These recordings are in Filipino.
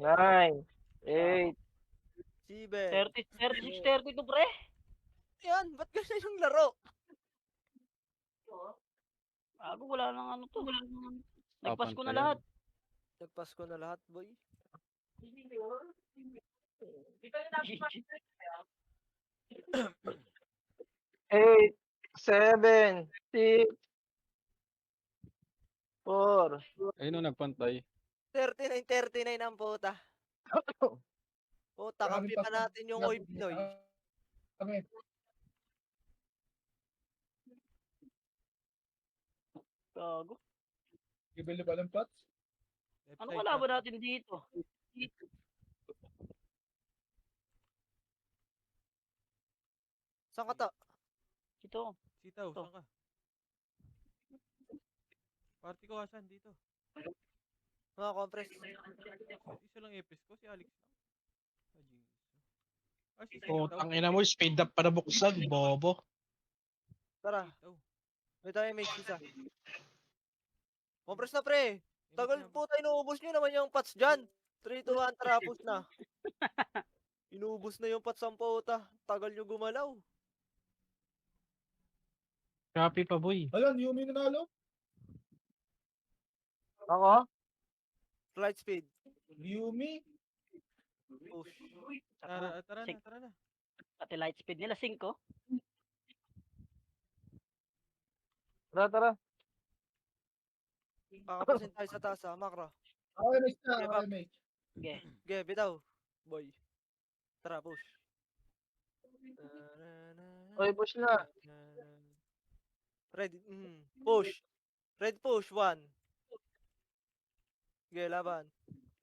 9, Tama. 8, 7. 30, 36, 32, pre. Yan, ba't ganyan yung laro? Gago, wala nang ano to. Nagpasko Papantay na yan. lahat. Nagpasko na lahat, boy. 8, 7, 6, 4. Ayun o, nagpantay. 39 ang puta. Puta, kampi pa natin yung Oy Pinoy. Kami. Gago. Gibili ba ng pots? Ano kalaban natin dito? Saan ka to? Ito. Sitaw, Ito. saan ka? Party ko asan dito. Mga compress. Isa lang epis ko, si Alex lang. Ah, Jesus. Ah, si Putang Sitaw. ina mo, speed up para buksan, bobo. Tara, Sitaw. may tayo may isa. Compress na pre. Tagal po tayo inuubos nyo naman yung pots dyan. 3, 2, 1, tara, push na. Inuubos na yung pots ang puta. Tagal nyo gumalaw. Copy pa, boy. Alam, Yumi nanalo? Ako? Light speed. Yumi? Push. Tara na, tara na. Pati light speed nila, 5. Tara, tara. Kakapasin tayo sa taas ha, Makro. Okay, mate na. Give Okay, up. mate. Okay. Ge, bitaw. Boy. Tara, push. Oy, push na. Ready. Push. Red push. 1. Ge, laban.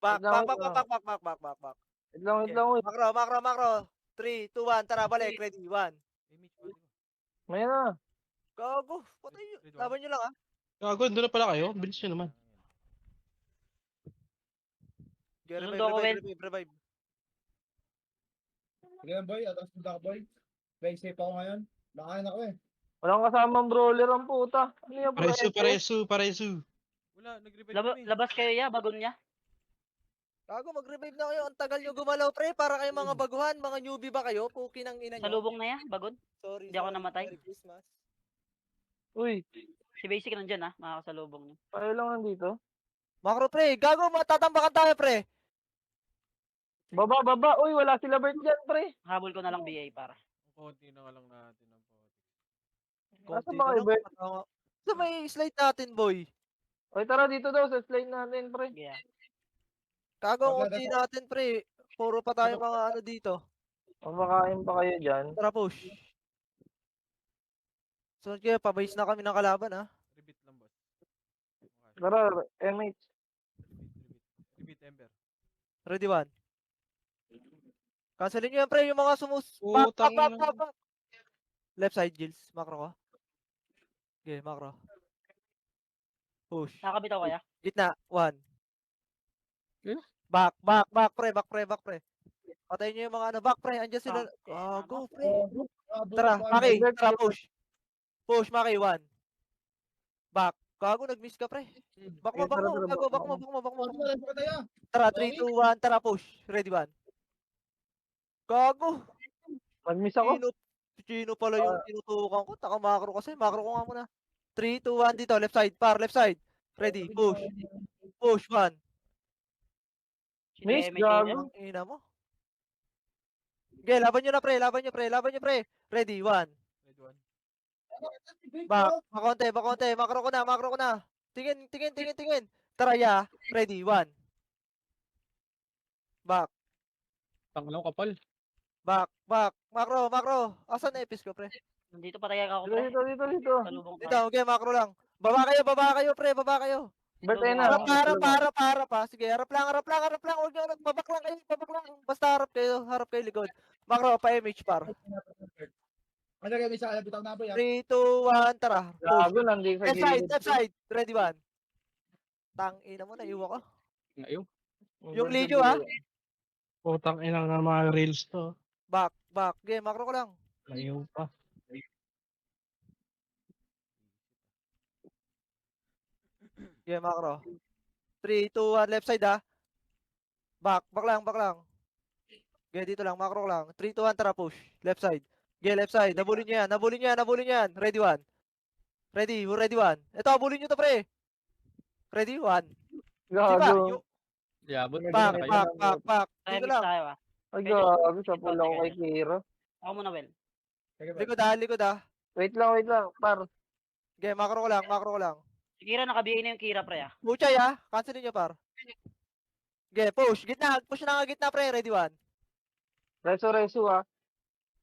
Back, Wait lang, back, wait back, lang. back, back, back, back, back, back. Wait lang, wait Okay. lang, uy. Makro. 3, 2, 1. Tara, balik. Ready. 1. Image, party ko. Maya na. Gago. Patay nyo. Ready, Laban nyo lang ha. Gago, doon na pala kayo. Bilis nyo naman. Ge, Susundo ako, Wen. revive. Sige lang, boy. Atras punta ka, boy. Play safe ako ngayon. Nakain ako eh. Walang kasamang brawler ang puta. Ano yung Paresu. Wala, nag-revive kami. Labas kayo ya, bagon niya. Gago, mag-revive na kayo. Ang tagal nyo gumalaw, pre. Para kayo mga baguhan. Mga newbie ba kayo? Puki ng ina Sa nyo. lubong na ya, bagon. Sorry, Hindi ako namatay. Merry Christmas. Uy, Si Basic nandyan ha, makakasalubong niya. payo lang nandito. Makro, pre. Gago, matatambakan tayo, pre. Baba, baba. Uy, wala sila Bert dyan, pre. Habol ko na lang BA para. Konti na nga lang natin ang potik. Nasa Konti ba na kayo, lang. Bert? Sa may slide natin, boy. Uy, tara dito daw sa slide natin, pre. Yeah. Kago, Okay, konti natin, pre. Puro pa tayo mga ano dito. Kumakain pa kayo dyan. Tara, push. So, kaya pabase na kami ng kalaban, ha? Rebeat lang, boss. Tara, MH. Rebeat, Ember. Ready, 1. Cancelin nyo yan, pre. Yung mga back. Putang ina. Left side, Gills. Makro ka. Okay, makro. Push. Nakabitaw kaya? Gitna, 1. Okay. Back, pre. Patayin nyo yung mga ano. Back, pre. Andiyan sila. Go, pre. Tara, Maki. Tara, push. Push, Maki. 1. Back. Gago, nag-miss ka, pre. Back mo. Gago, back mo. Tara, 3, 2, 1. Tara, push. Ready, 1. Gago. Mag-miss ako. Chino pala yung tinutukan ko. Taka makro kasi. Makro ko nga muna. 3, 2, 1 dito. Left side. Left side. Ready. Push. Push, 1. Miss, MH gago. yun. Ina mo. Okay, laban nyo na, pre. Ready, 1. Ready, 1. Back. Makonte. Makro ko na. Tingin. Tara, ya. Ready, 1. Back. Tanglaw kapal. Makro. Asan na epis ko, pre? Nandito pa tayo ako, pre. Dito. Salubong Dito, tayo. okay, makro lang. Baba kayo, pre. Bert, ayun na. Harap pa. Sige, harap lang. Huwag nyo, babak lang kayo. Basta harap kayo likod. Makro, pa-image par. Ano kaya may isa? Bitaw na, boy. 3, 2, 1, tara. Push. Gago, nandito sa gilid. Left side. Ready, 1. Tangina mo, naiwa ka. Ngayon. Yung Lijo, ha? Putang ina ng mga reels to. Back. Game, makro ko lang. Ngayon pa. Game, makro. 3, 2, 1, left side, ha? Back lang, back lang. Okay, dito lang, macro lang. 3, 2, 1, tara, push. Left side. Okay, left side. Nabulin niya yan, nabulin niya yan, nabulin niya yan. Ready, 1. Ready, 1. Ito, abulin nyo to, pre. Ready, 1. Sipa, Gago. Yabot. back, na kayo. back. Tayo Dito miss lang. tayo Ay, Medyo- gago. Sa ito, pula ko teka kay lang. Kira. Ako muna, Well. Sige, boy. Likod ah. Wait lang, par. Okay, macro ko lang. Si Kira, nakabigay na yung Kira, pre, ah. Puchay ah. Cancelin nyo, par. Okay, push. Gitna. Push na nga gitna, pre. Ready, 1. Reso, ah.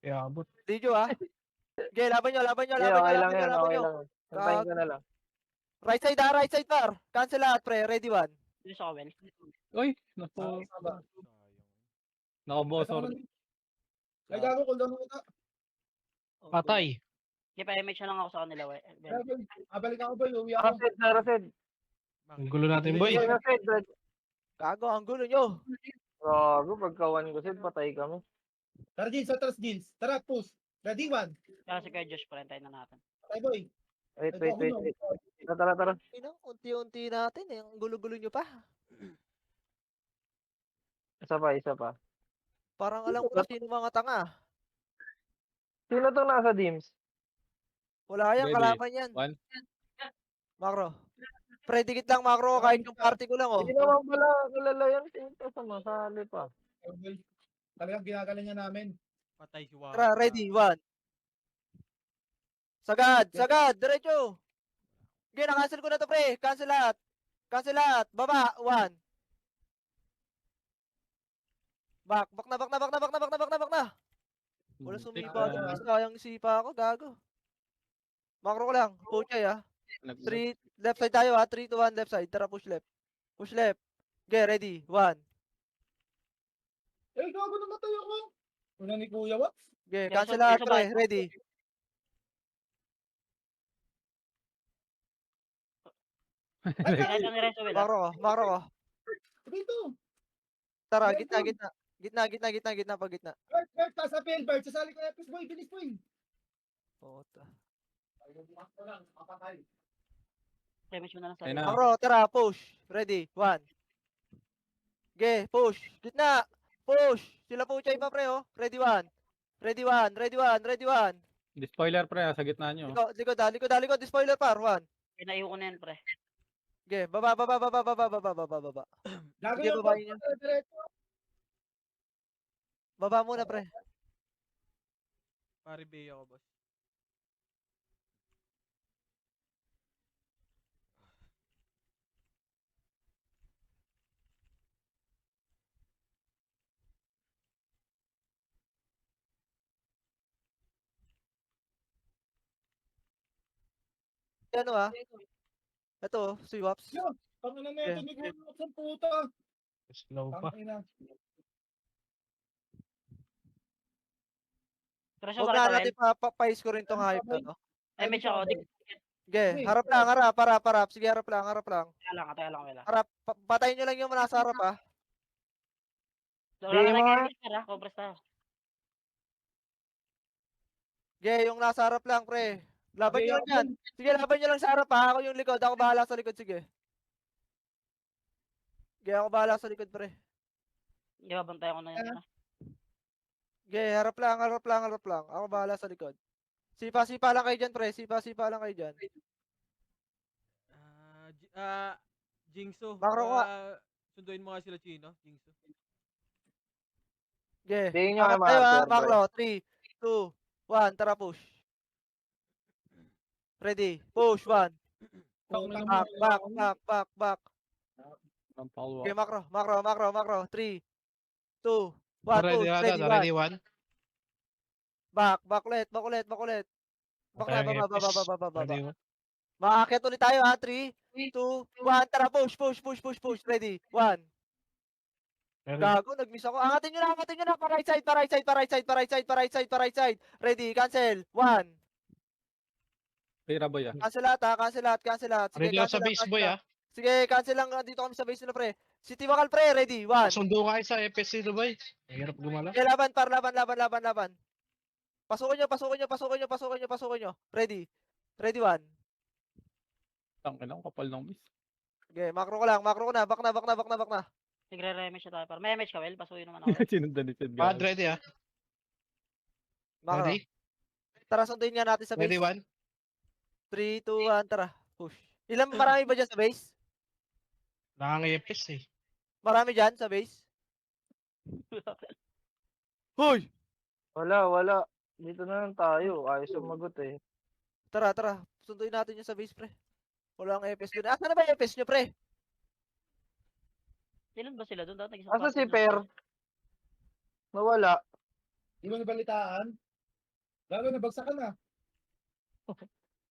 Yabot. Lijo ah. Okay, laban nyo. Okay, okay lang yan, okay lang. Antayin ko na lang. Right side, par. Cancel lahat, pre. Ready, 1. Dito sa Well. Uy, naku. Saba. Nakabosor. Ay, gago, cooldown mo ito. Patay. Sige, pa-image na lang ako sa kanila, Well. Kaya, boy, balik ako, boy. Uwi ako. Rasid. Ang gulo natin, boy. Rasid. Gago, ang gulo nyo. Gago, pagkawan ko, Sid, patay kami. Tara, Jeans. Atras, Jeans. Tara, push. Ready, 1. Kaya si Kuya Josh, parentayin na natin. Patay, boy. Wait. Tara. Inang, unti-unti natin eh. Ang gulo-gulo nyo pa. Isa pa. Parang alam ko na sino mga tanga. Sino to nasa Dims? Wala yan, Ready. kalaban yan. 1. Macro. Pre, dikit lang macro. Kahit yung party ko lang oh. Hindi naman pala kilala yan. Sino sa masali pa? Ay, boy. Talagang ginagalan niya namin. Patay si Waka. Tara, ready, 1. Sagad, diretso. Okay, na-cancel ko na to, pre. Cancel lahat. Baba, 1. Back na. Wala sumipa doon. Sayang sipa ako, gago. Macro ko lang. Puchay ah. 3, left side tayo ah. 3, 2, 1, left side. Tara, push left. Okay, ready, 1. Eh, gago, namatay ako. Una ni Kuya, what? Okay, Yes, cancel sir. lahat, Yes, pre. sir. Ready. Pinasa ni Renzo, Well, ah. Macro ko. Dito. Tara, Yes, gitna. sir. Gitna, pag gitna. Bert, nasa apel, Bert. Sasali ko na, please, boy. Bilis, boy. Puta. Ay, bukas ko lang. Papatay. Pa-image mo na lang sa Ayun na. Macro, tara, push. Ready, 1. Okay, push. Gitna. Push. Sila puchay pa, pre, oh. Ready, 1. Ready, 1. Di spoiler pre, sa gitna nyo. Likod. Spoiler par, 1. Pinaiyo ko na yan, pre. Okay, baba. Gago Sige, yung babae niya. diretso. Baba muna, pre. Pare Bay ako, boss. Ano ah? Ito, si Waps. Yo. Pangina na ito, Yeah. ni Kuya, sa puta. Slow pa. Pangina. Pero siya, Huwag bakit, na Well? natin pa-pais ko rin tong hype na to. Image ako. Okay, harap lang, harap. Sige, harap lang. Kaya lang, Well, ah. Harap, patayin nyo lang yung nasa harap ah. Wala na Di mo, nag-image, pre, ah. Compress tayo. Okay, yung nasa harap lang, pre. Laban Okay, nyo lang yan. Sige, laban nyo lang sa harap ha. Ako yung likod. Ako bahala sa likod, sige. Okay, ako bahala sa likod, pre. Hindi ba, bantayan ko na yan, ah. Okay, harap lang. Ako bahala sa likod. Sipa lang kayo dyan, pre. Sipa lang kayo dyan. Jingso. Macro ko. Sunduin mo nga sila Chino, Jingso. Okay. Tingin nyo Harap kay tayo ha. Marco. Baklo. 3, 2, 1. Tara, push. Ready. Push, 1. Back. Ang follow Okay, up. macro. 3, 2, 1. Ready, Push. Ready, 1. ready, 1. Back ulit. Back na, Okay, baba. Ready, 1. Maakit ulit tayo ha. 3, 2, 1. Tara, push. Ready, 1. Ready. Gago, nag-miss ako. Angatin nyo na. Pa right side. Ready, cancel. 1. Tira boy ah. Cancel lahat. Sige, Ready ako sa cancel lang, base cancel boy lang. ah. Sige, cancel lang. Dito kami sa base nila, pre. City Wakal, pre. Ready, 1. Sundo kayo sa FSC boy. Hirap gumala. Okay, laban. Pasukin nyo. Ready, 1. Tangin lang, kapal ng miss. Okay, macro ko na. Back na. Nagre-rematch siya tayo. May match ka, Well? Pasuyo naman ako. Sinundan ni Fed. Pad ready ah. Macro. Ready? Tara, sunduin nga natin sa Ready base. 1? 3, 2, 1, tara. Push. Marami ba dyan sa base? Nakangipis eh. Marami dyan sa base? Hoy! Wala. Dito na lang tayo. Ayos sumagot eh. Tara. Sunduin natin yung sa base, pre. Wala ang FS doon. Asa na ba yung FS nyo, pre? Ilan ba sila doon? Dati Asa si Per? Nawala. Di mo nabalitaan? Lalo nabagsakan na.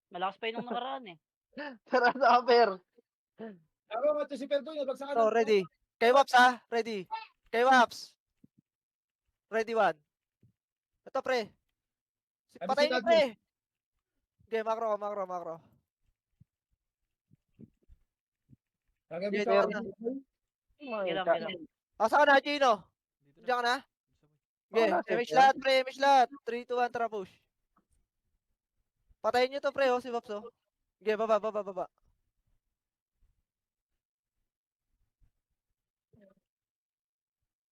Malakas pa yun nung nakaraan eh. Tara sa Per. Lalo nga to si Perdo, nabagsakan So, na. ready. Kay Waps, ha? Ready. Kay Waps. Ready, 1. Ito, pre. Abi, Patayin nyo, sikad pre. Okay, macro. Gagawin Yeah, sa yeah. akin. Gilam. Asa ka na, Gino? Dito Diyan ka na? Okay, Wala, damage sir. lahat, pre. Damage lahat. 3, 2, 1, tara, push. Patayin nyo to, pre, oh, si Waps, oh. Okay, baba.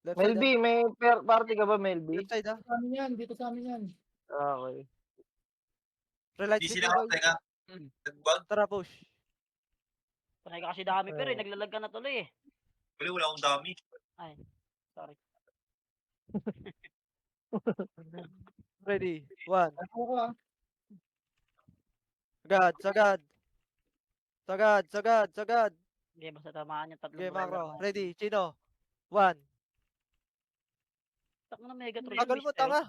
Left side, Melby, may party ka ba, ah. Melby? Left side, ah. Sa amin yan, dito sa amin yan. Okay. Relight Di stick sila mo, ako, boy. teka. Nagwag? Tara, push. Panay ka kasi dami pero eh. Naglalag ka na tuloy eh. Wala akong dami. Sorry. Ready. 1. Ako ko ah. Sagad. Hindi, basta tamaan yung tatlong Okay, barrel macro. na- Ready. Chino. 1. Tak na Megatron. Tagal mo, tanga.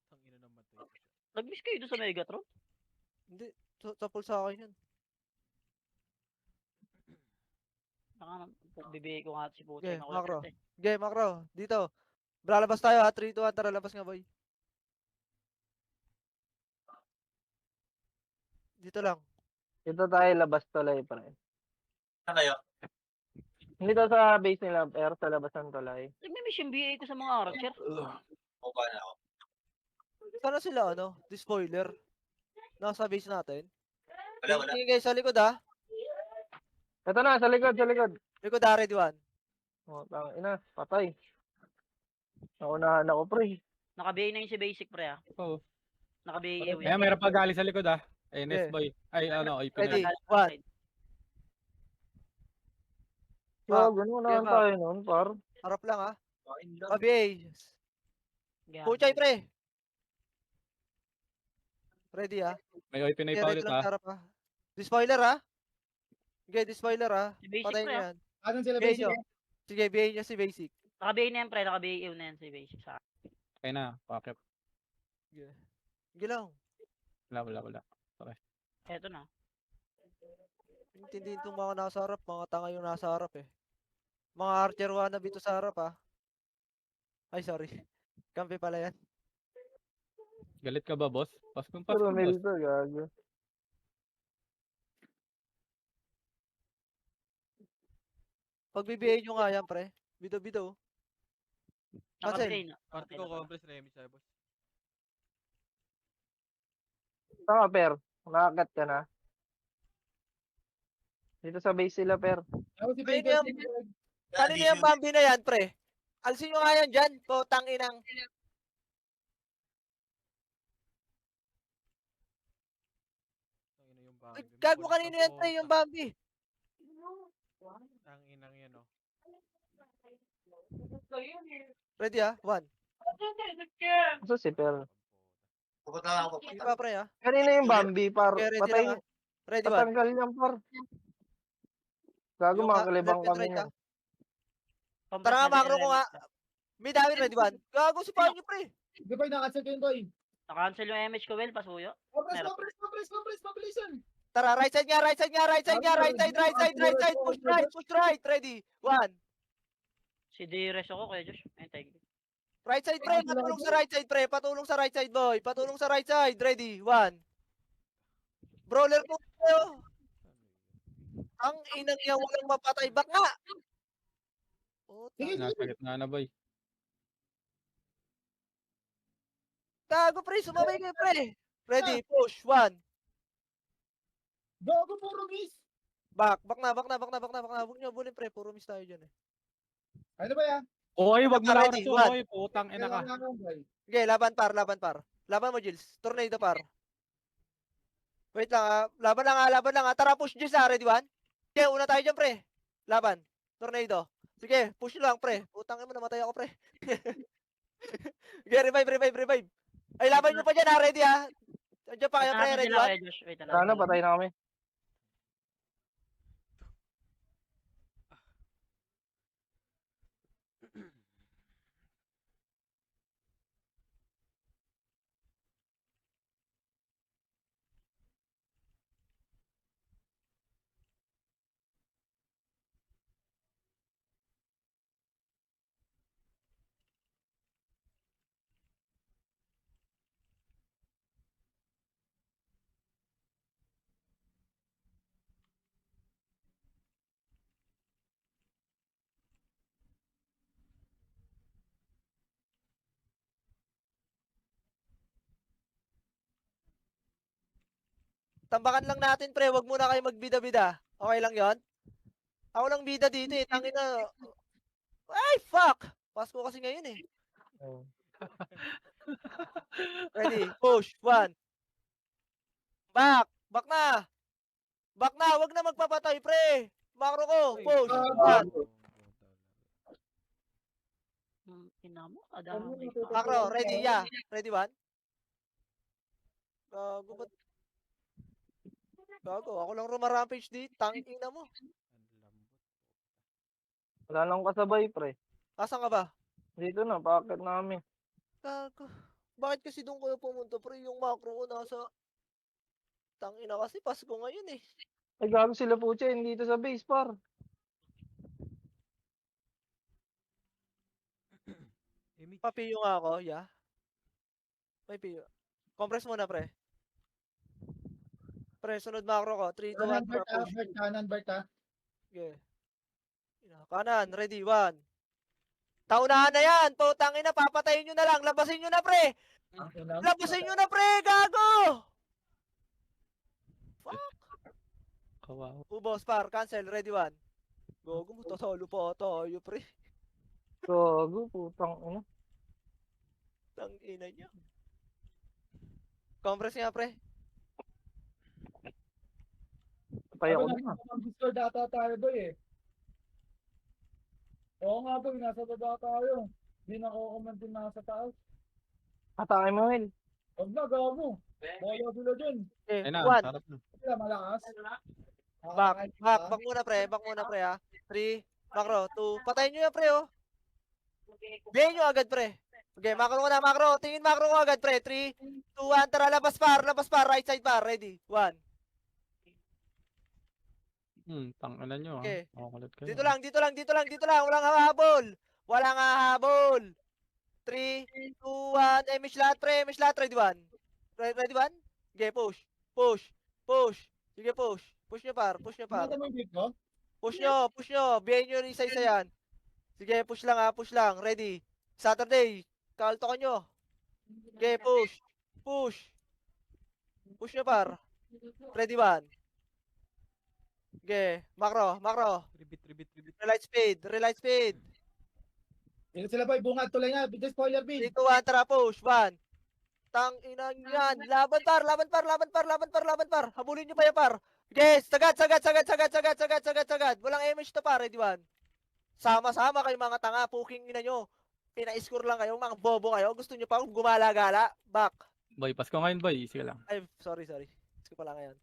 Tangina ng matay ko siya. Nag-miss kayo doon sa Megatron? Hindi. Sa pool sa akin yun. Bibigay ko nga si Puto. Okay, macro. Okay, macro. Dito. Lalabas tayo, ha. 3, 2, 1. Tara, labas nga, boy. Dito lang. Dito tayo labas tuloy, pre. Saan kayo? Dito sa base nila, Per, sa labas ng tulay. Nag-miss yung BA ko sa mga archer. O ba na ako? Sana sila, ano? Di spoiler. Nasa base natin. Wala. Tingin kayo sa likod, ha. Ito na, sa likod. Likod, ha. Ready, 1. Oh, ina, patay. Naunahan ako, pre. Naka-BA na yun si Basic pre ah. Oo. Naka-BA yun. Ayan, mayroon pa galing sa likod ah. Ay, Yeah. boy. Ay, ano, ay, Ready. pinag. 1. So, gano'n ba? tayo noon, par. Harap lang, ha. Kain lang. Pabiyay. Puchay, pre. Ready, ha. May oy, pinay Okay, pa ready ulit lang ah. sa harap, ha. Di spoiler, ha. Okay, di spoiler, ha. Si Basic Patayin pre nyo ah. yan. Asan sila BA basic? nyo. Sige, BA nyo si Basic. Naka-BA na yan pre. Naka-BA yun na yan si Basic sa akin. Okay na, pakip. Sige lang. Wala. Eto na. Intindihin itong mga nasa harap. Mga tanga yung nasa harap, eh. Mga archer wannabe to sa harap, ha. Ay, sorry. Kampi pala yan. Galit ka ba, boss? Paskong Pero boss. Melito, gago. Pag BBA nyo nga yan, pre. Bido. Cancel. Naka-BA na. Party ko, compress na tayo, boss. Saka, Per. Nakakat ka na. Dito sa base sila, Per. Ako si Ayun Pedro. yan. Kanina yung Bambi na yan, pre. Alisin nyo nga yan dyan. Potang inang. Tangina yung Ay, Bambi. gago Makulit kanina na yan, pre, po. yung Bambi. Tanginang yan, oh. Ready, ha? 1. Asa si Per? Pupunta lang ako. Sige pa, pre, ha? Kanina yung Bambi, par. Okay, ready Patay, lang, ha? Ready, 1. patanggal yan, par. Gago, Yung mga kalibang left and kami right, niyan. Tara nga, macro ko nga. May dami, ready, 1. Gago, si Paul nyo, pre. Di ba nakancel ko yun, boy? Naka-cancel yung MH ko, Well. Pasuyo. Compress, Meron. mabilisan. Tara, right side, right side. Push right. Ready, 1. Si Dires ako kaya Josh. Ayun, thank you. Right side, pre. Patulong sa right side, pre. Patulong sa right side, boy. Patulong sa right side. Ready, 1. Brawler ko, kayo. Ang inang niya walang mapatay. Back nga! Sige, Nasa gitna na, boy. Tago, pre. Sumabay kayo, pre. Ready, push. 1. Gago, puro miss. Back na. Huwag nyo abulin, pre. Puro miss tayo dyan, eh. Ano ba yan? Okay, wag mo na Ready, oras one. okay, putang ina ka. Kailangan akong boy. Sige, laban par, laban par. Laban mo, Jills. Tornado par. Wait lang ah. Laban lang ah, laban lang ah. Tara, push Jills ah. Ready, one? Sige, una tayo dyan, pre. Laban. Tornado. Sige, push nyo lang, pre. Putang mo, namatay ako, pre. Sige, revive. Ay, laban nyo pa dyan ah. Ready ah. Andiyan pa kayo, pre. Hanapin Ready, nila one? kayo, Josh. Wait, Wala na, patay na kami. Tambakan lang natin, pre. Wag muna kayo magbida-bida. Okay lang yon? Ako lang bida dito eh. Tangin na. Ay, fuck! Pasko kasi ngayon eh. Oh. Ready, push, one. Back! Back na! Back na! Wag na magpapatay, pre! Macro ko, push, one. Ina mo, adamay pa. Macro, ready, yeah. Ready, one. Gago, ba't? Gago, ako lang rumarampage di. Tangina mo. Wala nang kasabay, pre. Asan ka ba? Dito na, packet namin. Gago. Bakit kasi doon kayo pumunta, pre? Yung macro ko nasa... Tangina kasi, Pasko ngayon eh. Ay, gago sila pucha, hindi dito sa base, par. Papiyo nga ako, yeah. May piyo. Compress muna, pre. Pre, sunod macro ko. 3, 2, 1, Bert, push. kanan, Bert, ah. Okay. Kanan, ready, one. Taunahan na yan. Putangin na, papatayin nyo na lang. Labasin nyo na, pre. Labasin nyo na, pre. Gago. Kawawa. Ubos, par. Cancel. Ready, one. Gago mo. Tasalo pa tayo, pre. Gago, putang ina. Tangina nyo. Compress nga, pre. Patay ako Ako din, ah. Discord data tayo, boy, eh. Oo nga, boy. Nasa baba tayo. Hindi na ako kumantin nasa taas. Atake mo, Will. Huwag na, gago. Bola sila dyan. Okay, Ayun na, one. sarap na. Sila malakas. Back. Back muna, pre. Back muna, pre, ha. 3. Macro. 2. Patayin nyo yan, pre, oh. Bihin nyo agad, pre. Okay, macro ko na, macro. Tingin macro ko agad, pre. 3, 2, 1. Tara, labas par. Right side par. Ready. 1. Tangina nyo ah. Okay. Makukulit kayo. Dito lang. Walang hahabol. 3, 2, 1. Mish lahat, pre. Ready, 1. Ready, 1. Okay, push. Sige, push. Push nyo, par. Ano mo yung beat mo? Push nyo. Bihin nyo yung isa-isa yan. Sige, push lang, ha. Push lang. Ready. Saturday. Kalto ka nyo. Okay, push. Push nyo, par. Ready, 1. Okay, macro. Ribit. Relight speed. Dito sila, boy. Bungad tulay nga. Just spoiler, Bill. 3, 2, 1, tara, push. 1. Tang ina yan. Laban par. Habulin nyo pa yan, par. Okay, sagad. Walang image to, par. Ready, 1. Sama-sama kayo mga tanga. Puking ina nyo. Pina-score lang kayo. Mga bobo kayo. Gusto nyo pa akong gumala-gala. Back. Boy, Pasko ngayon boy. Sige lang. Ay, sorry. Gusto ko pala ngayon.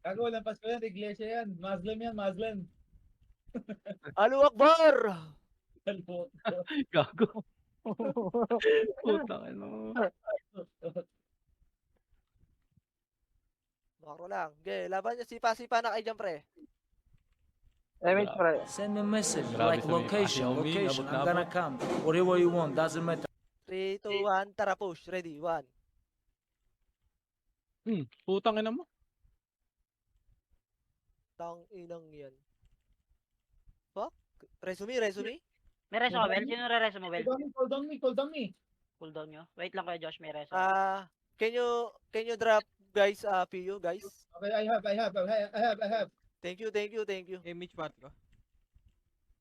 Gago, walang Pasko yan. Iglesia yan. Muslim. Allahu Akbar! Kalbo. Gago. Putang ina mo. Makro lang. Okay, laban nyo. Sipa na kayo dyan, pre. Damage, pre. Send me a message, Grabe like sa may location, Xiaomi, abot na I'm gonna come. Whatever you want, doesn't matter. 3, 2, 1, tara, push. Ready, 1. Putang ina mo. Tang inang yan. Fuck? Resume? May reso ka, Well? Sino re-reso mo, Well? Cool down me. Cooldown nyo. Wait lang kayo, Josh. May reso. Can you drop guys, PU, guys? Okay, I have. Thank you. Image part ko.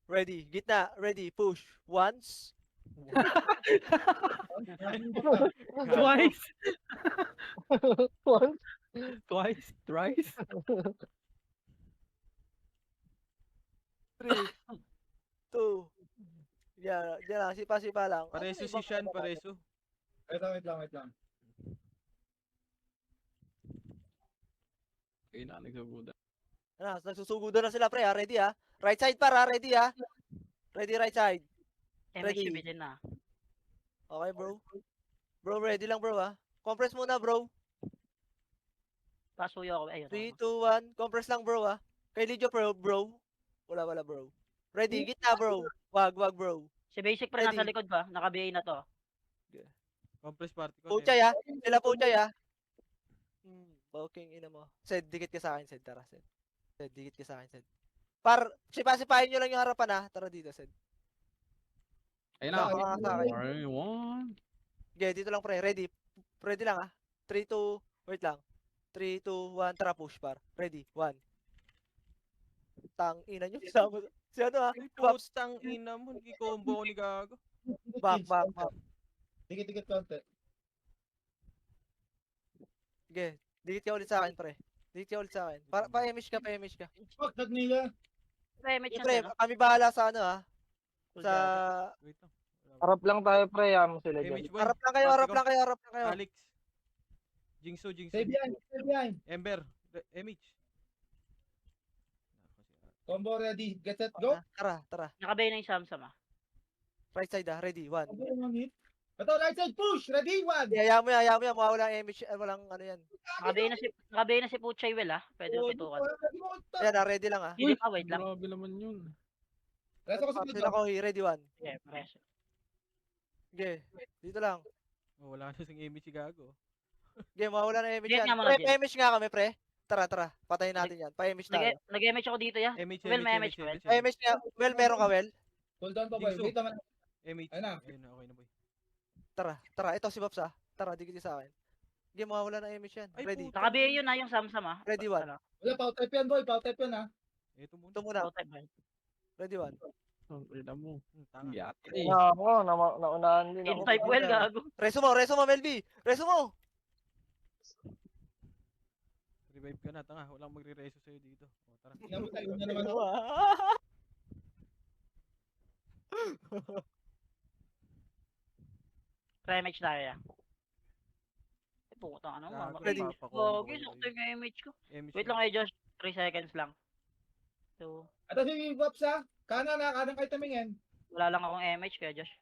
Ready. Gitna. Ready. Push. Once. Twice. Once. Twice. Thrice. 3, 2. Yan, yan lang. Sipa-sipa lang. Ano Pareso na si ibang Shan, ano? pareso. Wait lang. Okay na, nagsubuda. Ano, nagsusugudo na sila, pre, ha? Ready, ha? Right side, para. Ready, ha? Ready, right side. MH Ready. bitin na. Okay, bro. Bro, ready lang, bro, ha? Compress muna, bro. Pasuyo ako. Ayun. 3, 2, 1. Compress lang, bro, ha? Kay Lidio, bro. Wala, bro. Ready, gitna, bro. Wag, bro. Si Basic pre nasa Ready. likod ba? Naka-BA na to. Compress party ko. Puchay, ha? Sila puchay, ha? Poking ina mo. Sed, dikit ka sa akin, Sed. Tara, Sed. Sed, dikit ka sa akin, Sed. Sipa-sipahin nyo lang yung harapan, ha? Tara dito, Sed. Ayun na. Baka sa akin. Alright, one. Okay, dito lang, pre. Ready. Ready lang, ha? 3, 2, wait lang. 3, 2, 1, tara, push, par. Ready, 1. Tang ina nyo. Si ano, ha? Ay, Waps. putang ina mo. Nagki-combo ako ni Gago. Back. Dikit konti. Okay, dikit ka ulit sa akin, pre. Dikit ka ulit sa akin. Pa-emish ka. Fuck, nagniga. MH Pre, na. kami bahala sa ano, ha? Sa... Wait lang. Harap lang tayo, pre. Yaman mo sila dyan. MH boy. Harap lang kayo. Alex. Jingso. Stay behind. Ember. MH. Combo ready. Get set, go. Tara. Naka-BA na yung Samsam ah. Right side, ha? Ready, 1. Combo 1 hit. Ito, right side, push. Ready, 1. Hayaan mo yan. Mawala ang emish. Walang ano yan. Naka-BA na si Puchay Will ah. Pwede na pitukan. Yan, ha? Ready lang, ha? Hindi pa, wait lang. Grabe naman yun. Resto ko sa Sila ko, ready, 1. Okay, press. Okay, dito lang. Oh, wala na sing MH si Gago. Okay, mawala na emish Jet yan. nga muna, Pre, pa-emish nga kami, pre. Tara. Patayin natin yan. Pa-emish tayo. Nag-MH ako dito ya. MH, Will, may MH, MH, Will. Pa-emish nga. Well, meron ka, well. Hold down pa, boy. Jigsaw. Wait naman. MH. Ayun na. Ayun na, okay na boy. Tara. Ito si Pops, ha? Tara, dikit sa akin. Okay, mawala na emish yan. Ay, Ready. puta. Naka-BA yun ah, yung Samsam ah. Ready, 1. Ano? Wala, power type yan, boy. Power type yan, ha. Ito muna. Ito muna. Prototype ba? Ready, 1. Ang ina mo. Tanga. Yate. Ako, naunahan din ako. Type Will, gago. Reso mo, Melby. Reso mo. Revive ka na, tanga. Walang magre-reso sa'yo dito. O, tara. Tingnan mo tayo na naman ako. Pre-MH tayo ya. Ay, putang ano, Gago, Ready. papakombo Okay, ko sakto yun. yung MH ko. MH Wait na. lang kayo, Josh. 3 seconds lang. So, Ito si Pops, ha. Kanan kayo tumingin. wala lang akong MH kaya Josh.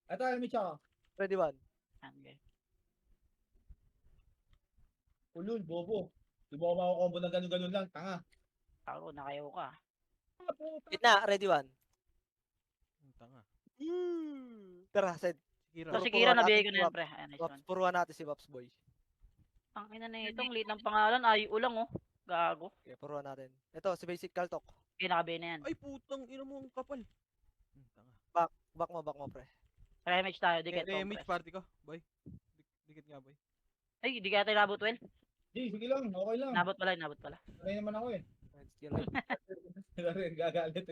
Ito, Amy Chow. Ready, 1. Okay. Ulul, bobo. Di ba ako makakombo ng ganun-ganun lang? Tanga. Ako, nakayaw ka. Gitna, ready, 1. Tanga. Tara, Sed. Kira. So, si Puruan Kira, nabigay natin ko si na yan, Pops. pre. Ayan, nice Pops, one. puruan natin si Pops, boy. Ang ina na itong late ng pangalan. Ayo lang, oh. Gago. Okay, puruan natin. Ito, si Basic Kaltok. Okay, naka-BA na yan. Ay, putang ina mo ang kapal. Tanga. Back mo, pre. Pre-MH tayo, dikit. MH compress. party ko, boy. Dikit nga, boy. Ay, di kaya tayo nabot, Will. Di, sige lang. Okay lang. Nabot pala. Sanay naman ako eh. Skill lang. Wala rin, gagalit.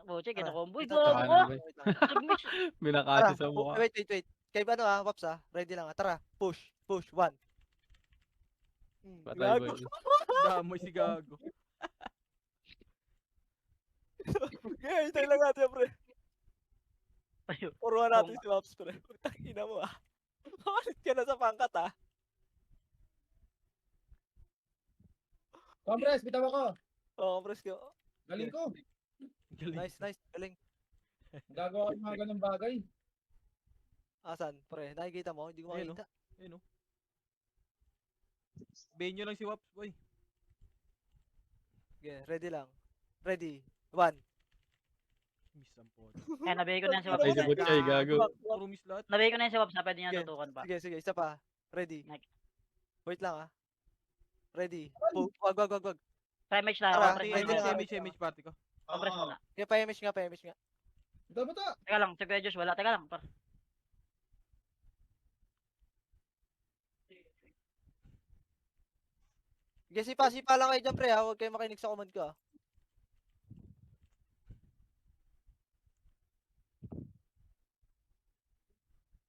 Boche, Tara. kita-combo. Uy, Ito, gago tara. ko. Wait lang. Nag-mix. Binakasi Tara, sa mukha. wait. Kay ano, ha, Pops, ha? Ready lang, ha? Tara, push. 1. Patay boy. Damoy si Gago. Okay, tayo lang natin, pre. Ayun. Puruan natin si Pops, pre. Putang ina mo, ha? Malit ka na sa pangkat, ha? Compress, bitaw ako. Oo, press ko. Galing ko. Galing. Nice. Galing. Gagawa ko ng mga ganung bagay. Asan, pre? Nakikita mo? Hindi ko Ayun, makita. Ayun, oh. Bayin nyo lang si Waps, boy. Okay, ready lang. Ready. 1. Miss ang pod. Kaya nabigay ko na yan si Patay Waps. si Butchay, gago. Puro miss lahat. Nabigay ko na yan si Waps na pwede niya Okay. tutukan pa. Sige, isa pa. Ready. Next. Wait lang, ha? Ready. Wag. Pre-MH tayo. Tara, Compress ready muna. na. MH party ko. Compress muna. Okay, pa-image nga. Bitaw mo to. Teka lang, si Kuya Josh, wala. Teka lang, par. Sige, sipa lang kayo dyan, pre, ha? Huwag kayo makinig sa command ko, ha?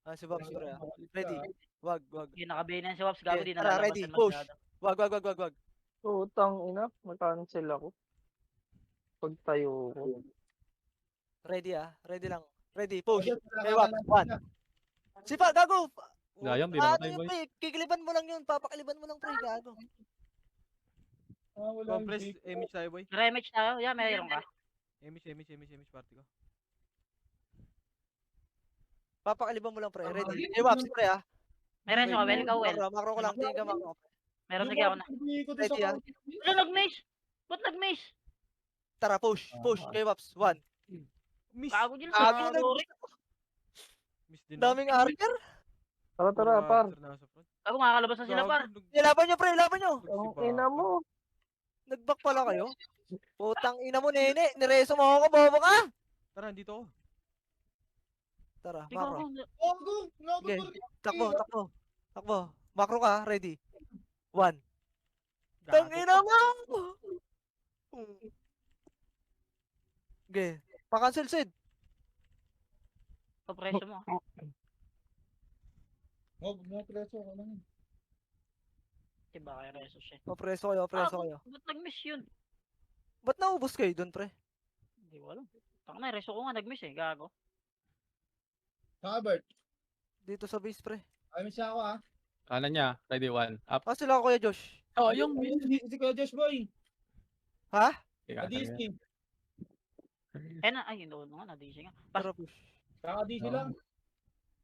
Ah, si Babs pre. Ready. Wag. Hindi nakabayan yan si Waps. Gago, Okay, di tara, nalalabas ready, yan push. masyado. Wag. Utang ina, mag-cancel ako. Pagtayo ko. Ready ah. Ready lang. Ready, push. Ayos, Okay, wag. One. Si Pa, gago. Sayang, di Ano namatay, yun, boy. pre? Kikiliban mo lang yun. Papakiliban mo lang, pre. Gago. Wala Compress, image tayo boy. Remage tayo. Yeah, mayroon ka. Image party ko. Papakiliban mo lang, pre. Ready. Okay, Waps, pre ah. May reso ka, Well. Ikaw, Well. Macro ko lang. Tingin ka, macro. Meron, sige ako na. Ready ah. Ano, nag-miss? Ba't nag-miss? Tara, push. Okay, Waps. One. Miss. Gago, Jill. Gago, Sorry. Miss din. Daming archer. Tara, par. Gago, makakalabas na sila, par. Laban nyo, pre. Laban nyo. Ang ina mo. Nag-back pala kayo. Putang ina mo, nene. Nireso mo ako, bobo ka. Tara, dito ako. Tara, Ikaw, macro. Okay. Takbo. Macro ka, ready. One. Tang ina mo! Okay. Pa-cancel, Sid. Papreso mo. Mo preso ko lang. Diba kayo reso siya? Preso kayo. Ba't nag-miss yun? Ba't naubos kayo dun, pre? Hindi ko alam. Taka na, reso ko nga nag-miss eh. Gago. Albert, Dito sa base, pre. ay miss ako ah. Kanan niya. Ready, one. Up. Ah, sila Kuya Josh. Oh, yung Si Kuya Josh boy. Ha? DC. Eh na, ay, hindi nga, nadisi nga. Tara, push. Kaka DC lang.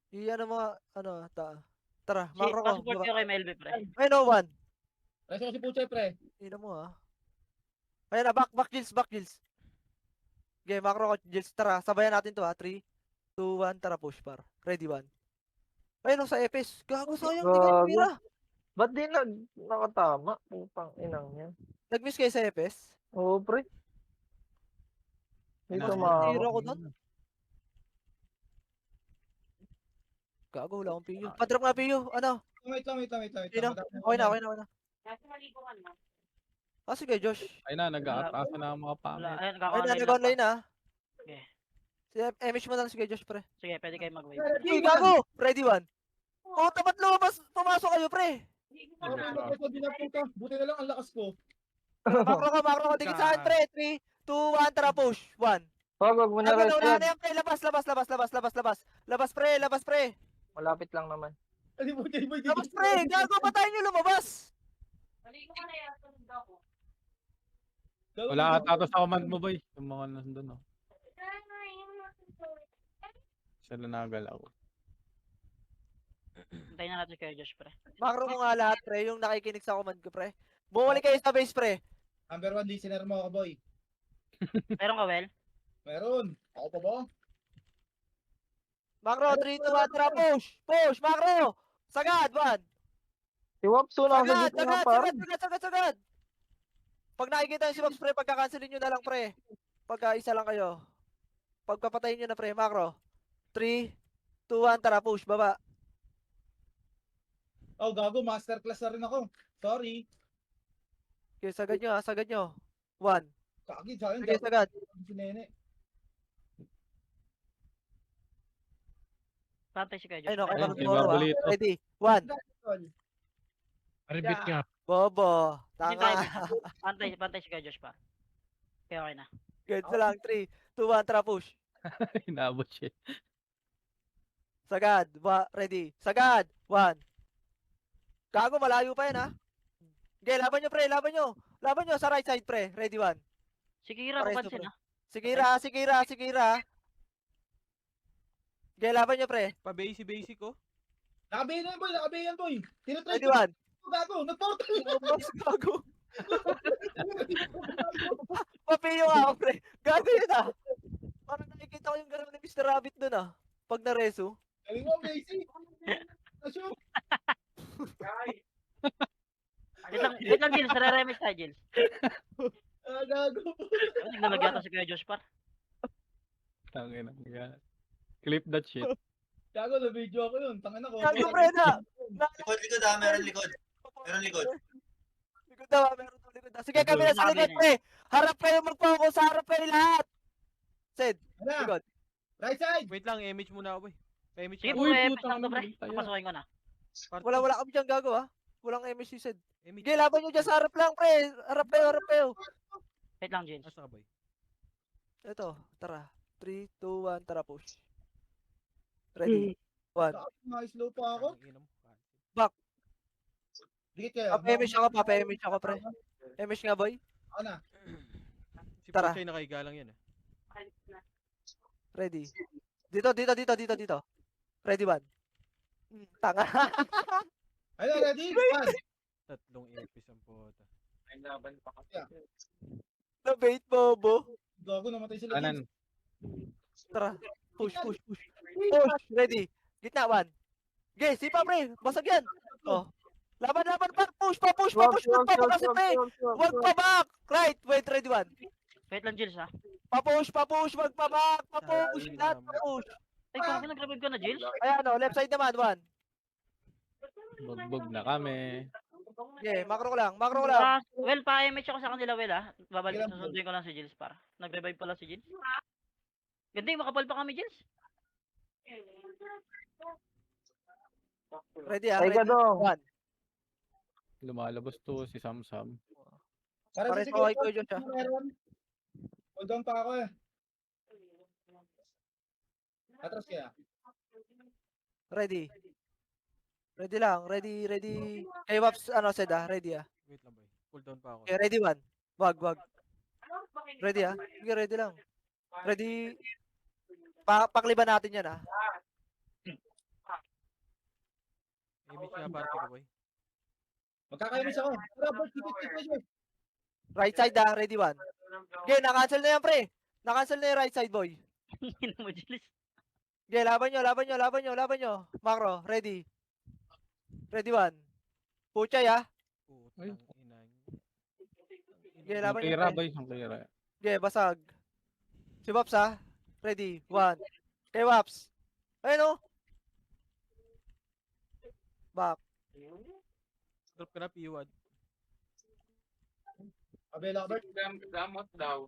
Iyan ang mga, Tara, macro ko. Pasupport kayo kay Melby, pre. Ay, no, one. Preso ko si Puchay pre. Ina mo, ha. Ayan na, back Gills. Okay, macro ko, Gills. Tara, sabayan natin to, ha. 3, 2, 1, tara, push, par. Ready, one. Ayun, sa Epes. Gago, sayang, di kayo Gago. mira. Ba't di nakatama? Putang inang yan. Nag-miss kayo sa Epes? Oo, pre. Hindi Ano, tumama. Tira ko doon. Gago, wala akong PU. Padrop nga PU. Ano? Wait lang. Sino? Okay na. Ah, sige, Josh. Ay na, nag-aatasa na ang mga Wala, pangit. ayun, Ay, kaka-online lang. nag-online na. Okay. Si MH mo na lang, sige, Josh, pre. Sige, pwede kayo mag-wave. Uy, gago! Ready, one. Oh, tapat lumabas. Pumasok kayo, pre. Buti na lang ang lakas ko. Macro ka. Tingin saan, pre. 3, 2, 1, tara, push. 1. Wag mo na rest Wala yan. na yan, pre. Labas. Labas, pre. Malapit lang naman. Ano mo boy? Labas, pre. Gago, patayin nyo lumabas. Wala ata to sa command mo, boy. Yung mga nandun, oh. Sila nagalaw. Hintayin na natin kayo, Josh, pre. Macro mo nga lahat, pre. Yung nakikinig sa command ko, pre. Bumalik kayo sa base, pre. Number 1 listener mo ako boy. Meron ka, Well? Meron. Ako pa ba? Macro, 3, 2, 1, tara, push. Push, macro. Sagad, 1. Si Wapso lang sa gitna par. Sagad. Pag nakikita yung si Max, pre, pagka-cancelin nyo na lang, pre. Pagka isa lang kayo. Pagpapatayin nyo na, pre. Macro. 3, 2, 1, tara, push, baba. Oh, gago, masterclass na rin ako. Sorry. Okay, sagad nyo. 1. Kagi, sa akin. Sige, sagad. Si Nene. Pantay si kayo, Josh. Ay, no, pre. kay Ayun, Max Moro, Barbolito. Ready. 1. Repeat nga. Bobo. Hintay, Tanga. pantay si kayo, Josh, pa. Okay na. Good na lang. 3, 2, 1, tara, push. Inaabot siya. Sagad. Ready. Sagad. 1. Gago, malayo pa yan, ha? Okay, laban nyo, pre. Laban nyo sa right side, pre. Ready, 1. Si Kira, Paresto, kapansin, pre. ha? Sikira. Okay, laban nyo, pre. Pa-basic ko. Nakabayan yan boy. Tinatry Ready, ko. 1. Gago, nagportal. Mas gago. Papiyo nga ako, pre. Gago yun, ah. Parang nakikita ko yung gano'n ni Mr. Rabbit dun, ah. Pag nareso. Galing mo, basic. Nashoot. Wait lang, Jill. Sare-remix tayo, Jill. Gago. Naglalagyan si Kuya Josh, par. Tangin ang yan. Clip that shit. Gago, na video ako yun. Tangan ako. Gago, pre, na. Likod ah, meron likod. Meron likod. Likod daw, meron daw likod daw. Sige, kami na sa likod, pre. Harap kayo mag-focus, harap kayo lahat. Sid, Hala, likod. right side. Wait lang, image muna ako boy. Emi Sige, siya. Uy, puro EPS putang lang to, pre. ina, tayo. Papasukin ko na. Wala kami dyan gago ha. Walang MSC said. Emi Sige, laban nyo dyan sa harap lang, pre. Harap kayo. Wait lang, Jins. Asa ka, boy? Ito, tara. 3, 2, 1, tara push. Ready? 1. Slow pa ako. Ang ina mo. Dikit kayo. Pa-MH ako, pa-MH ako, pre. MH nga, boy. Ako na. Si Tara. Puchay nakahiga lang yan. Ready? Dito. Ready, 1. Tanga. Ayun, ready? One. Tatlong epis ang puta. Na-bait, bobo. Gago, namatay sila. Kanan. Tara. Push. Push. Ready? Gitna, 1. Okay, sipa, pre. Basag yan. Oh. Laban, pa. Push. Wag pa kasi, pre. Wag pa back. Right. Wait, ready, 1. Wait lang, Jils, ha. Papush. Wag pa back. Papush. Lahat papush. Ay, kung nag-revive ka na, Jils? Ayan, oh. Left side naman, 1. Bugbog na kami. Okay, makro ko lang. Well, pa-MH ako sa kanila, Well, ha. Susunduin ko lang si Jils para. Nag-revive pala si Jils. Ganda yung makapal pa kami, Jils. Ready, ha. Ay ka Ready. dong. 1. Lumalabas to si Samsam. Pare Para sa kay ko dyan siya. Meron. Hold on pa ako eh. Atras kaya. Ready. Ready lang. Ready. Hey, Waps, said ready ah. Wait lang, boy. Cool down pa ako. Okay, ready 1. Wag. Ready ah. Sige, ready lang. Ready. Pakliban natin yan ah. Emi siya party ko, boy. Magkakainis ako. Tara, boss. Dikit. Right side ah. Ready 1. Okay, na-cancel na yan, pre. Na-cancel na yung right side, boy. Ina mo, Jils. Okay, laban nyo. Macro, ready. Ready 1. Puchay ah. Putang ina. Okay, Ang laban nyo, clear, pre. boy. Ang clear. Okay, basag. Si Waps ah. Ready 1. Okay, Waps. Ayun oh. Back. Drop ka na, P1. Abela, Bert. Gamot daw.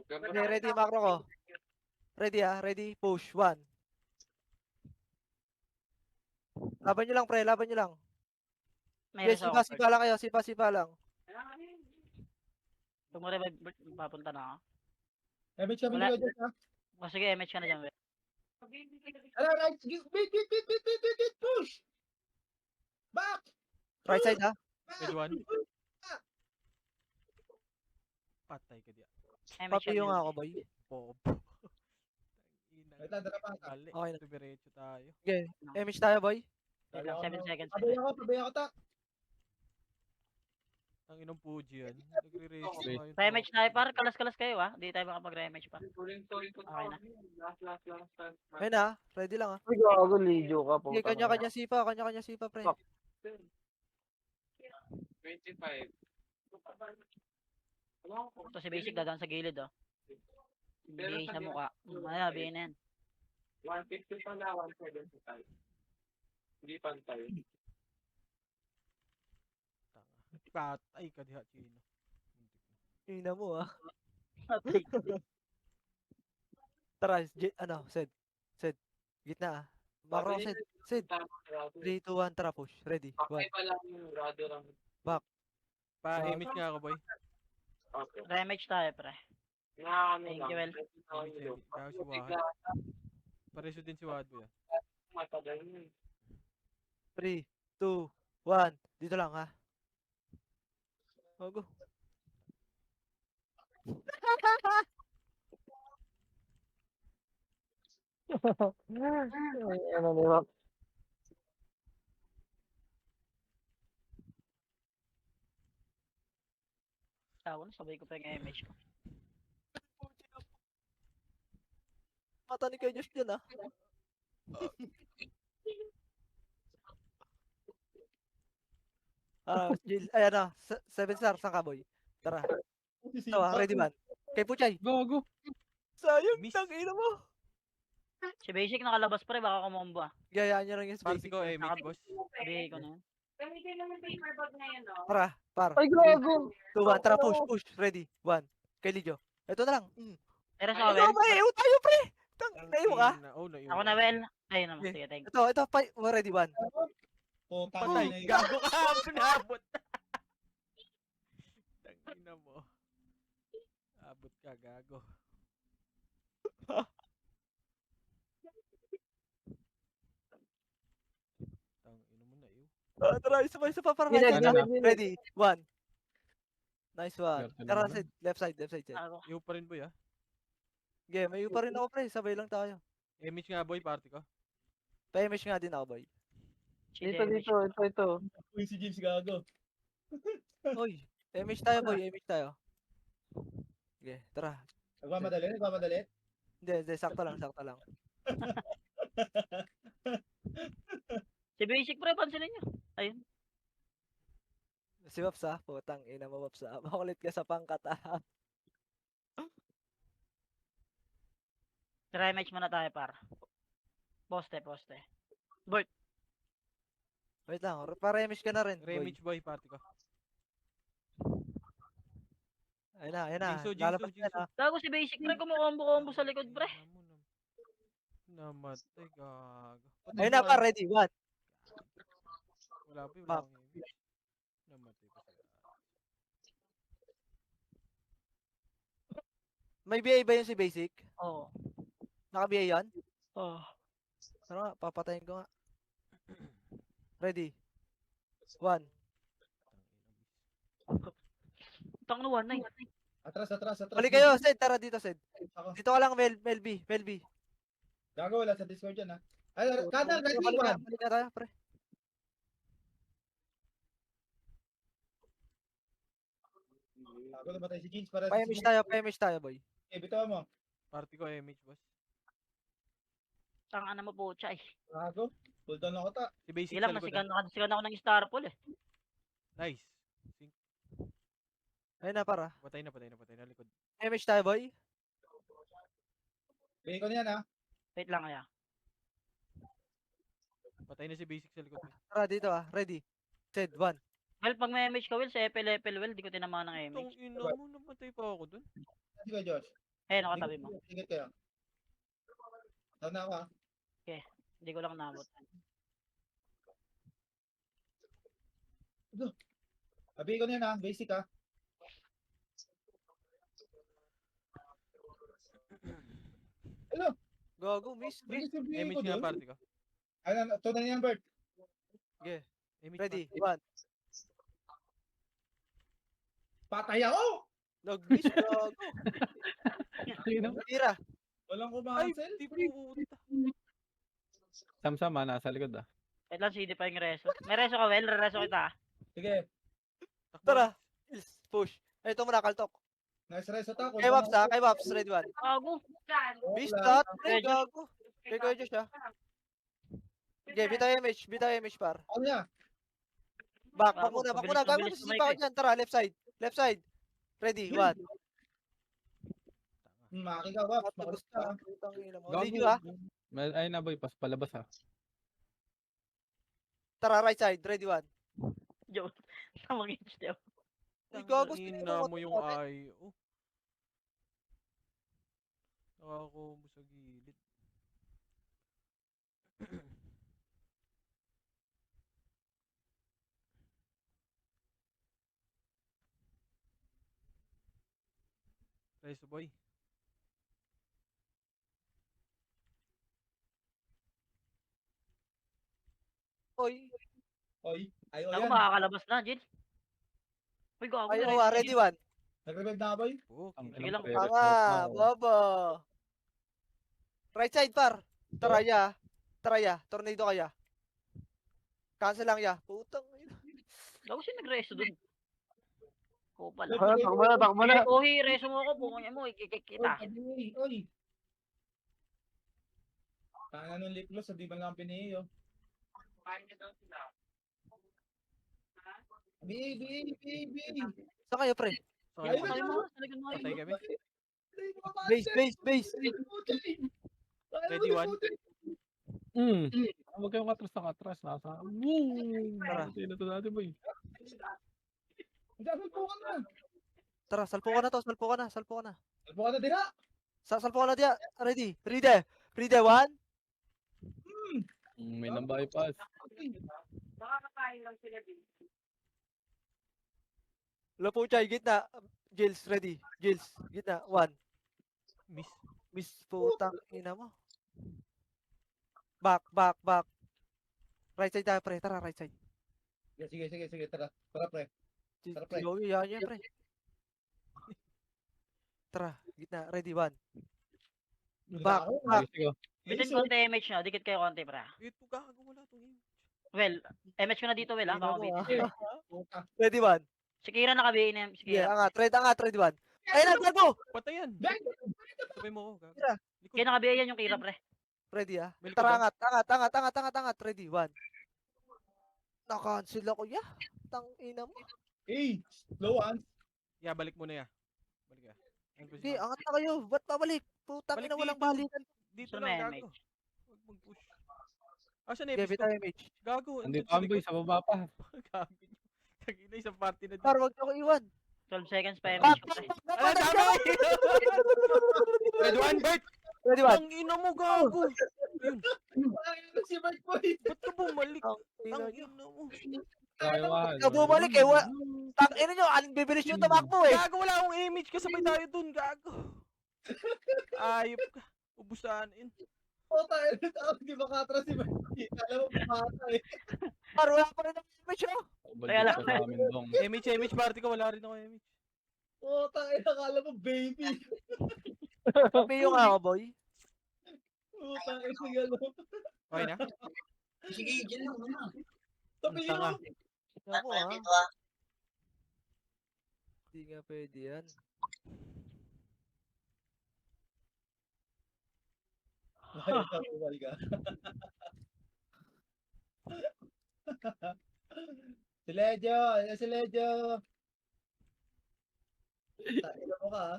Okay, ready macro ko. Ready ah, ready. Push. 1. Laban nyo lang, pre. May Okay, res ako. sipa lang kayo. Sipa lang. Kung ma-revive, papunta na ako. Emi kami Wala. dito ha. O sige, MH ka na dyan, Well. Ala, right. Sige. Wait. Push. Back. Right side ah. Pwede one. Patay ka diya. MH Papi yung ako, boy. Pop. Wait lang, dala pa. Mali. Okay na. Diretso tayo. Image tayo, boy. Wait lang, 7 seconds. Pabay ako ta. Ang inong Puji yan. Nagre-race Okay. na yun. Sa MH tayo, par. Kalas-kalas kayo, ha. Hindi tayo makapag-MH pa. Okay na. Ayun ah. Ready lang ah. Ay, gago, Lidio ka po. Okay, kanya-kanya sipa, pre. Fuck. 25. Ito si Basic, dadaan sa gilid, oh. Hindi sa mukha. Ay, sabihin na yan. 150 pala, 175. Hindi pantay. Patay ka diha, Chino. Ina mo ah. Tara, Sed. Gitna ah. Macro, Sed. 3, 2, 1, tara push. Ready. 1. Okay pa lang yung rado lang. Pa-image nga ako, boy. Okay. MH tayo, pre. Na ano Thank you, lang. Well. Kaya si Wahad. Pareso din si Wahad, boy. Matagal yun. 3, 2, 1. Dito lang ha. Go. Ano ni Wap? Tawa na, sabay ko pa yung MH ko. Mata ni Kay Josh dyan ah. Jill, ayan na. 7 star, saan ka boy? Tara. Ito ah, ready man. Kay Puchay. Gago. Sayang, Miss. tangina mo. Si Basic nakalabas, pre. Baka kumombo, ah. Gayaan nyo lang yung Party space. ko, image, boss. Sabihin ko na yan. Tara, par. Ay, gago. 2, 1, tara, push. Ready. 1. Kay Lidio. Ito na lang. Pero sa Ito, Well, pre. Tayo, pre. Putang, naiwan ka? Oh, naiwan. Ako na, Well. Ayun naman. Okay. Sige, thank you. Ito, ready, one. Putang Patay, ina yun. gago ka, abot. Tangina mo. Abot ka, gago. Tangina mo na yun. Tara, isa pa para Gilid, right side. Wala. gilid. Ready, one. Nice one. Swerte Tara, naman. side, left side. Ako. Iyo pa rin boy ah. Okay, may pa rin ako, pre. Sabay lang tayo. Image nga boy, party ko. Pa-image nga din ako, boy. Chill, Dito, image. ito. Uy, si James gago. Uy, image tayo, boy. Image tayo. Okay, tara. Nagmamadali. Hindi, sakto lang. Si Basic, pre, pansinin nyo. Ayun. Si Waps, ha? Putang ina mo, Waps, ha? Makulit ka sa pangkat, ha? Try match muna tayo, par. Poste. Wait lang, pa-image ka na rin, boy. Remage boy, party ko. Ayun na. Jinso. Lalabas yan, ha? Gago si Basic, pre, kumukombo sa likod, pre. Namatay, gago. Ayun na, pa, ready, one. Wala pa, Map. wala akong image. Namatay pa sila. May BA ba yun si Basic? Oo. Naka-BA yan? Oh. Ano nga, papatayin ko nga. Ready. One. Tang na 1-9. Atras. Balik kayo, Sed. Tara dito, Sed. Ako. Dito ka lang, Mel B. Gago, wala sa Discord yan ha. Ay, Kadal, right Balik one. ka tayo, pre. Gago, namatay si James para Pa-image tayo, boy. bitaw mo. Party ko, image boss. Tang ana mo po, chay. Gago. Pull down ako ta. Si Basic Sige lang, sa likod. ah. nasigan ako ng Star Pool eh. Nice. Ayun na, para. Patay na likod. Image tayo, boy. Bigay ko niyan ha. Wait lang kaya. Patay na si Basic sa likod. Tara dito, Ready. Sed, one. Well, pag may image ka, Will, sa FL, well, di ko tinamaan ng Tong image. ina mo, namatay pa ako dun. Sige, Josh. Eh, nakatabi mo. Sige kayo. Down na ako ha. Hindi ko lang nabot. Bigay ko niyan ha. Basic ha. Gago, miss. Image nga, party ko. Ano, tunay niyan, Bert. Okay, Image ready. party. One. Patay ako! Nag-miss, gago. Sino? Tira. Walang Ay, kumansel. di puta. Samsama, nasa likod ah. Wait lang, CD pa yung reso. May reso ka, Will? Reso kita. Sige. Takbo. Tara. Push. Ay, ito muna, kaltok. Nice rest attack. Kay Waps, Kay Waps. Ready, one. Gago. Miss Wala. that, pre. Gago. Kay Kuya Josh, Okay, bitaw image, par. Ano niya? Back Gago, muna. mabilis Gago, tumayo sisipakan dyan. Tara, left side. Ready, one. Maki ka, Waps. Makulit ka. Putang ina mo. Gago. Lead you, Ayun na boy, palabas ah. Tara, right side. Ready, one. Joke. Tamang inch daw. Uy, gago, Ina mo yung eye. Oh. Nakakombo sa gilid. Reso boy. Oy. Oy. Ay, o Ako yan. makakalabas na, Jill. Uy, gago. Ayaw, diretso, ready, Jill. one. Nag-revive na ka, boy? Okay. Sige lang. Tanga, bobo. Right side, par. Tara, ya. Tornado kaya. Cancel lang, ya. Putang ina. Gago siya nag-reso dun. Kupal. Takbo na. Ohi, reso mo ako. Punganya mo, ikikik kita. Oy. Tanga nung lip gloss, di ba lang piniyo? B. Saan kayo, pre? Sorry. Ayun, Sabi mo, talagang mo. Patay kami. Base. Ready, one. Huwag kayong katras. Nasa. Tara. Patay na to dati boy. Salpo ka na. Tara, salpo ka na to. Salpo ka na. Salpo ka na, dira. Sasalpo ko na diya. Ready. Ride. Ride, 1. May nang bypass. Nakakakain lang sila din. Lapo chay, gitna. Gills, ready. Gills, gitna. 1. Miss. Miss putang ina mo. Back, back, back. Right side tayo, pre. Tara, right side. Sige, tara. Tara, pre. Tara, pre. Yogi, yan, pre. Tara, gitna. Ready, 1. Back, Ako, back. Sige, sige. Bitin konti MH nyo. Dikit kayo konti, pre. Ito gago wala tong image. Well, MH ko na dito, Well, ha? Ina Baka mo, bitin. ah. puta. Ready, 1. Si Kira nakabihin na si Yeah, Kira. angat, ready, 1. Ayun na, gago! Patay yan. Bang! Sabay mo ko gago. Tira. Likod. Kaya nakabihin yan yung Kira, pre. Ready, ah. May likod Tara, ba? angat. Ready, 1. Na-cancel ako, ya. Tang ina mo. Hey, slow hands. Yeah, balik muna ya. Balik ya. Ayun, pwede Sige, ba? angat na kayo. Ba't babalik? Putang Balik ina, walang dito. balikan. Dito Sa lang may gago. Huwag mag-push. Asan na Give epic it ko? time, Mitch. Gago. Andito andun sa Amboy, likod. sa baba pa. Gago nyo. Tagina isang party na Par, dito. wag niyo ko iwan. 12 seconds pa Back, MH ko, pre. Ala, dami! Red one, Bert! Ready, 1. Ang ina mo, gago! Ayun. Ano si Mark Boy? Ba't ka bumalik? Ang ina Ang niyo. ina mo. Taiwan. Ka bumalik eh. Tang ina niyo, ang bibilis yung tumakbo eh. Gago, wala akong image. Kasabay tayo dun, gago. Ayop ka. Ubusan. Puta, hindi makatras si Mark. Alam mo, pumatay. Par, wala pa rin ang image oh. Kaya lang. Sa amin dong. Image party ko. Wala rin ako image. Puta, akala mo, baby. Papiyo nga ako, boy. Puta, sige, ano. Okay na? Sige, dyan lang muna. Tapi Ang tanga. yun. Tingnan mo ah. Dito ah. Hindi nga pwede yan. Ay, nakuwal ka. Si Lejo, si Lejo. Tayo mo ka, ha?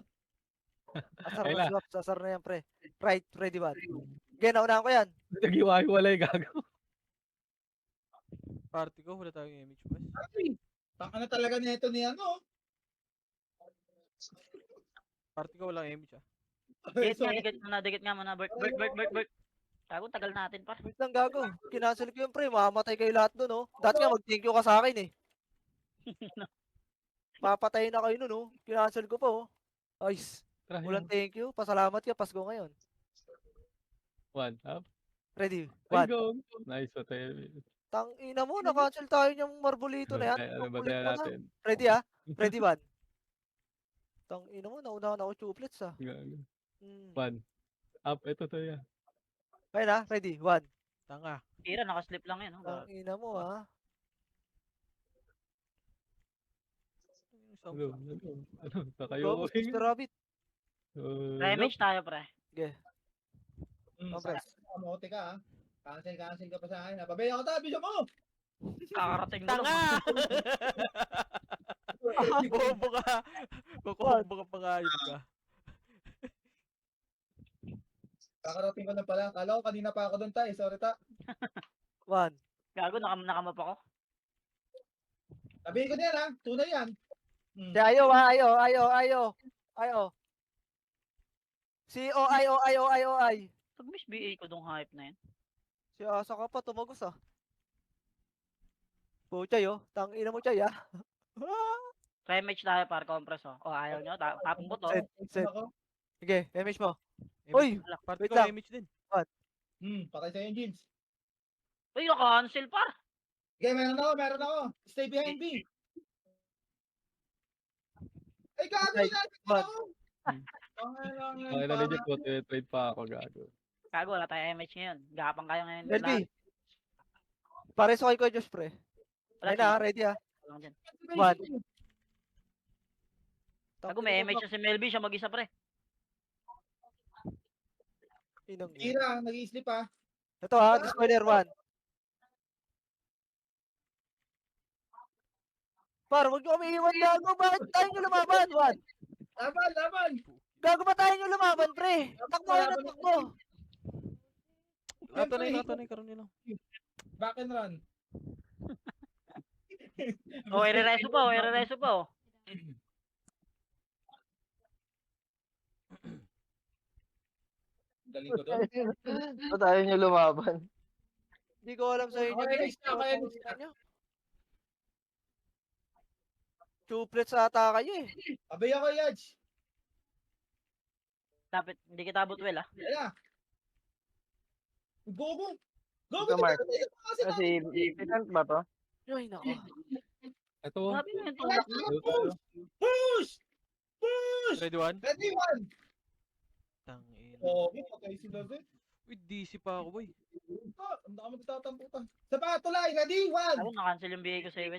Asar Ayun na na. swap, asar na yan, pre. Right, ready, 1. Okay, naunahan ko yan. Nag-iwahiwalay gago. Party ko. Wala tayong image, boys. Taka na talaga nito ni ano. Party ko. Walang image, ah. Dikit nga muna. Bert. Tago, tagal natin, par. Wait lang, gago. Kinancel ko yun, pre. Mamamatay kayo lahat dun, oh. Dati nga, mag-thank you ka sa akin, eh. Papatay na kayo nun, oh. Kinancel ko pa, oh. Ayos. Tara, Walang yun. thank you. Pasalamat ka, Pasko ngayon. 1 up. Ready, Ay, 1. go. Nice, patay. Tang ina mo, na-cancel tayo yung marbolito na yan. Ano ba Ulit tayo mo na. natin? Ready, ah. Ready, 1. Tang ina mo, naunahan ako chuplets, ah. Gago. Hmm. 1 up. Ito to yan. Okay na, ready, 1. Tanga. Kira, nakaslip lang yan. Tang ina mo, ah. Yung isang- Ano? Sa kayo Go, ko. Mr. Rabbit. MH tayo, pre. Compres. Kamote ka, ha? Cancel ka pa sa akin, ha? Pabaya ko tabi mo! Kakarating mo lang. Tanga! Bobo ka. Bobo ka pangayop ka. Kakarating ko na pala. Kala ko kanina pa ako doon, tay. Sorry, ta. 1. Gago, nakamap ako. Sabihin ko na yan, ha? Tunay yan. Si Ayo, ah. Ayo. Si O-I. Pag-miss BA ko dong hype na yan. Si Asa ka pa, tumagos, ah. Puchay, oh. Tang ina mo, chay, ah. Sa MH tayo, par, compress, oh. Oh, ayaw nyo. Tapong buto. Set. Ako? Sige, image mo. Image. Uy! Party wait ko. lang. Image din. Patay sa'yo yung jeans. Uy, naka-cancel, par. Okay, meron ako. Stay behind me. Ay, gago Ay, na! bad. Ako! Okay na legit po. Trade pa ako gago. Gago, wala tayo MH ngayon. Gapang kayo ngayon. LB. Pares ko kay Josh, pre. Wala Ayun na, ready, ah. lang dyan. 1. Gago, may MH na si Melby. Siya mag-isa, pre. Inang. Tira, nag-i-sleep, ha? Ito, ha. Spoiler 1. Par, wag nyo kami iwan, gago. Bakit tayo nyo lumaban? 1. Laban! Gago ba tayo nyo lumaban, pre? Takbo kayo na takbo. Natanay, karoon nyo lang. Back and run. Oh, ire-reso pa, oh. Galing ko doon. Ba't ayaw nyo lumaban? Hindi ko alam sa inyo. Okay, guys. next na, kaya Ano next na. nyo? Tuplets ata kayo eh. Abay ako, Yaj. Dapat, hindi kita abot well, ah. Yan na. Gogo. Gogo, Ito, Mark. di ba kasi Kasi, present ba to? Ay, nako. Ito. Grabe na yung Wala tulak. na, push! Push! Push! Ready one? Ready, one! Tangin. Oh, patay sila din. Uy, DC pa ako, boy. Ang dami nagtatamputan. Sa pa, tulay, ready, one! Ako, na-cancel yung bigay ko sa'yo,